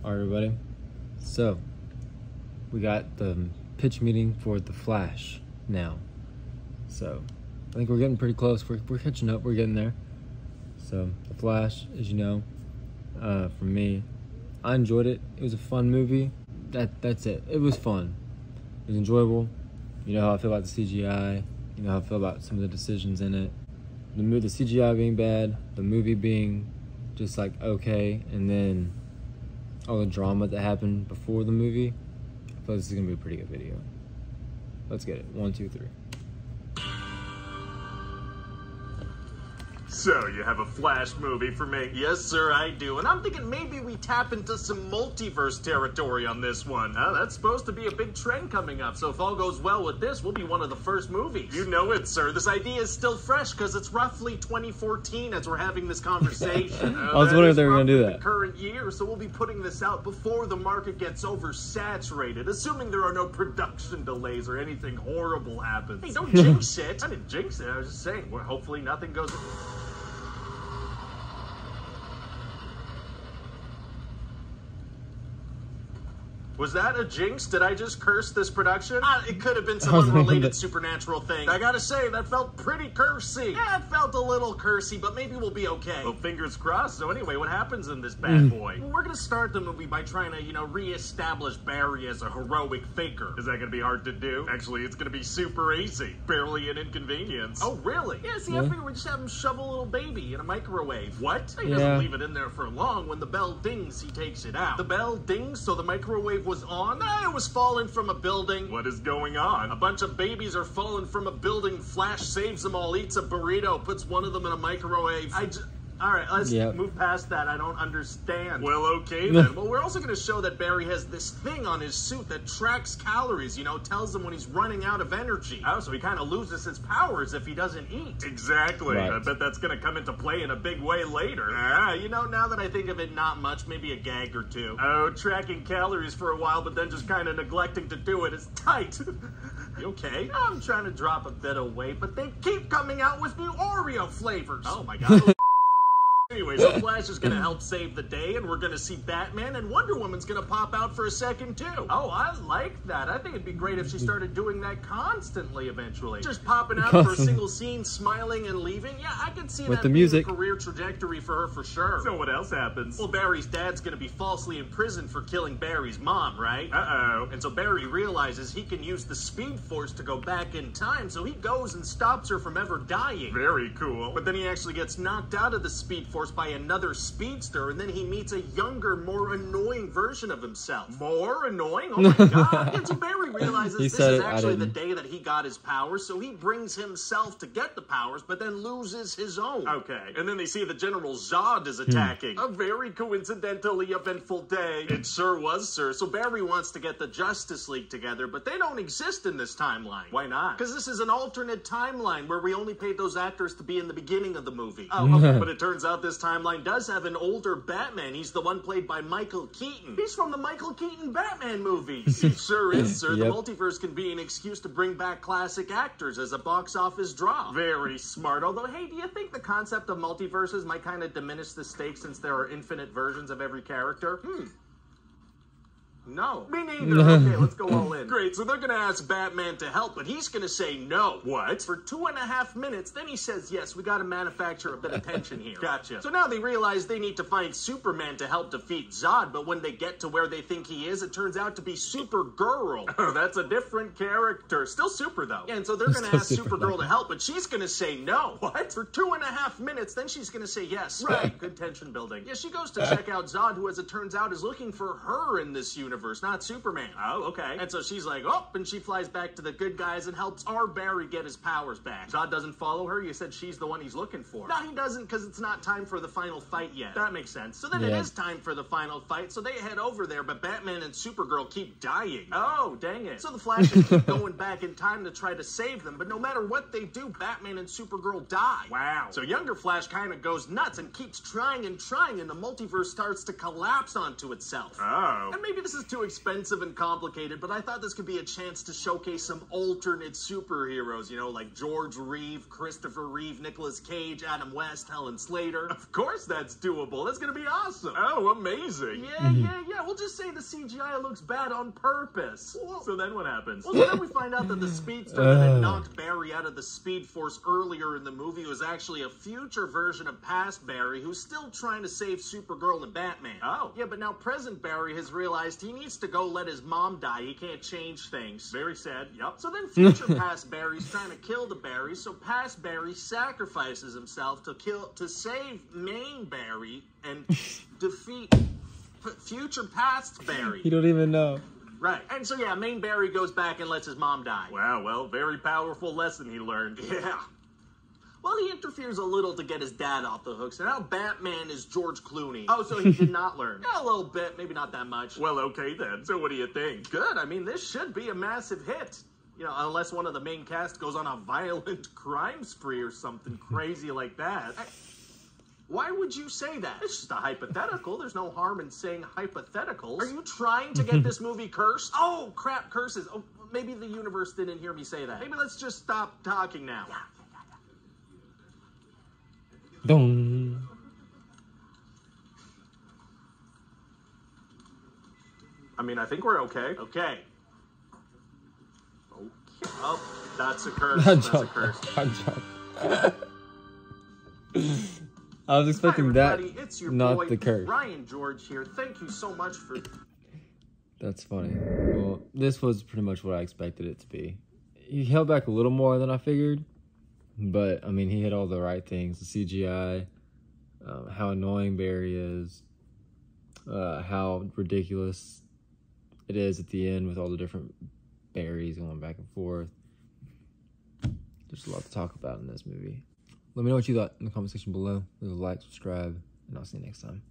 Alright, everybody. So, we got the pitch meeting for The Flash now. So, I think we're getting pretty close. We're catching up. We're getting there. So, The Flash, as you know, for me, I enjoyed it. It was a fun movie. That's it. It was fun. It was enjoyable. You know how I feel about the CGI. You know how I feel about some of the decisions in it. The CGI being bad, the movie being just like okay, and then all the drama that happened before the movie. I feel like this is gonna be a pretty good video. Let's get it. 1, 2, 3. So, you have a Flash movie for me? Yes, sir, I do. And I'm thinking maybe we tap into some multiverse territory on this one. That's supposed to be a big trend coming up, so if all goes well with this, we'll be one of the first movies. You know it, sir. This idea is still fresh because it's roughly 2014 as we're having this conversation. I was wondering if they were going to do that. The current year, so we'll be putting this out before the market gets oversaturated, assuming there are no production delays or anything horrible happens. Hey, don't jinx it. I didn't jinx it. I was just saying, well, hopefully nothing goes... Was that a jinx? Did I just curse this production? It could have been some unrelated supernatural thing. I gotta say, that felt pretty cursy. Yeah, it felt a little cursy, but maybe we'll be okay. Well, fingers crossed. So anyway, what happens in this bad boy? Well, we're gonna start the movie by trying to, re-establish Barry as a heroic faker. Is that gonna be hard to do? Actually, it's gonna be super easy. Barely an inconvenience. Oh, really? Yeah, see, I figured we'd just have him shove a little baby in a microwave. What? He doesn't leave it in there for long. When the bell dings, he takes it out. The bell dings, so the microwave was on? It was falling from a building. What is going on? A bunch of babies are falling from a building. Flash saves them all, eats a burrito, puts one of them in a microwave. Alright, let's move past that. I don't understand. Well, okay then. Well, we're also going to show that Barry has this thing on his suit that tracks calories, tells him when he's running out of energy. Oh, so he kind of loses his powers if he doesn't eat. Exactly. Right. I bet that's going to come into play in a big way later. Now that I think of it, not much, maybe a gag or two. Oh, tracking calories for a while, but then just kind of neglecting to do it is tight. You okay? I'm trying to drop a bit of weight, but they keep coming out with new Oreo flavors. Oh my god. Anyway, so Flash is going to help save the day, and we're going to see Batman, and Wonder Woman's going to pop out for a second, too. Oh, I like that. I think it'd be great if she started doing that constantly eventually. Just popping out for a single scene, smiling and leaving. Yeah, I could see that being a career trajectory for her for sure. So what else happens? Well, Barry's dad's going to be falsely imprisoned for killing Barry's mom, right? Uh-oh. And so Barry realizes he can use the Speed Force to go back in time, so he goes and stops her from ever dying. Very cool. But then he actually gets knocked out of the Speed Force by another speedster, and then he meets a younger, more annoying version of himself. More annoying? Oh my god. And so Barry realizes this is actually the day that he got his powers, so he brings himself to get the powers, but then loses his own. Okay. And then they see the General Zod is attacking. A very coincidentally eventful day. It sure was, sir. So Barry wants to get the Justice League together, but they don't exist in this timeline. Why not? Because this is an alternate timeline where we only paid those actors to be in the beginning of the movie. Oh, okay. But it turns out this timeline does have an older Batman. He's the one played by Michael Keaton. He's from the Michael Keaton Batman movies. It sure is, sir. The multiverse can be an excuse to bring back classic actors as a box office draw. Very smart. Although, hey, do you think the concept of multiverses might kind of diminish the stakes since there are infinite versions of every character? No. Me neither. Okay, let's go all in. Great, so they're gonna ask Batman to help, but he's gonna say no. What? For 2.5 minutes, then he says yes, we gotta manufacture a bit of tension here. Gotcha. So now they realize they need to find Superman to help defeat Zod, but when they get to where they think he is, it turns out to be Supergirl. Oh, that's a different character. Still super, though. And so they're gonna ask Supergirl to help, but she's gonna say no. What? For 2.5 minutes, then she's gonna say yes. Right. Good tension building. Yeah, she goes to check out Zod, who, as it turns out, is looking for her in this universe. Not Superman. Oh, okay. And so she's like, oh, and she flies back to the good guys and helps our Barry get his powers back. Zod doesn't follow her. You said she's the one he's looking for. No, he doesn't, because it's not time for the final fight yet. That makes sense. So then it is time for the final fight, so they head over there, but Batman and Supergirl keep dying. Oh, dang it. So the Flash can keep going back in time to try to save them, but no matter what they do, Batman and Supergirl die. Wow. So younger Flash kind of goes nuts and keeps trying, and the multiverse starts to collapse onto itself. Oh. And maybe this is too expensive and complicated, but I thought this could be a chance to showcase some alternate superheroes, like George Reeve, Christopher Reeve, Nicolas Cage, Adam West, Helen Slater. Of course that's doable. That's gonna be awesome. Oh, amazing. Yeah. Well, We'll just say the CGI looks bad on purpose. So then what happens? Well, then we find out that the speedster that had knocked Barry out of the Speed Force earlier in the movie was actually a future version of past Barry who's still trying to save Supergirl and Batman. Oh. Yeah, but now present Barry has realized he needs to go let his mom die. He can't change things. Very sad, yep. So then future past Barry's trying to kill the Barry, so past Barry sacrifices himself to save main Barry and defeat future past Barry. You don't even know. Right. And so, yeah, main Barry goes back and lets his mom die. Wow, well, very powerful lesson he learned. Yeah. Well, he interferes a little to get his dad off the hook, so now Batman is George Clooney. Oh, so he did not learn. Yeah, a little bit, maybe not that much. Well, okay then. So what do you think? Good. I mean, this should be a massive hit. You know, unless one of the main cast goes on a violent crime spree or something crazy like that. Why would you say that? It's just a hypothetical. There's no harm in saying hypotheticals. Are you trying to get this movie cursed? Oh, crap, curses. Oh, maybe the universe didn't hear me say that. Maybe let's just stop talking now. Dong. I mean, I think we're okay. Okay. Oh, that's a curse. That's a curse. I was expecting that, it's your not boy, the curse. Ryan George here. Thank you so much for... That's funny. Well, this was pretty much what I expected it to be. He held back a little more than I figured, but, I mean, he hit all the right things. The CGI, how annoying Barry is, how ridiculous it is at the end with all the different Barrys going back and forth. There's a lot to talk about in this movie. Let me know what you thought in the comment section below. Leave a like, subscribe, and I'll see you next time.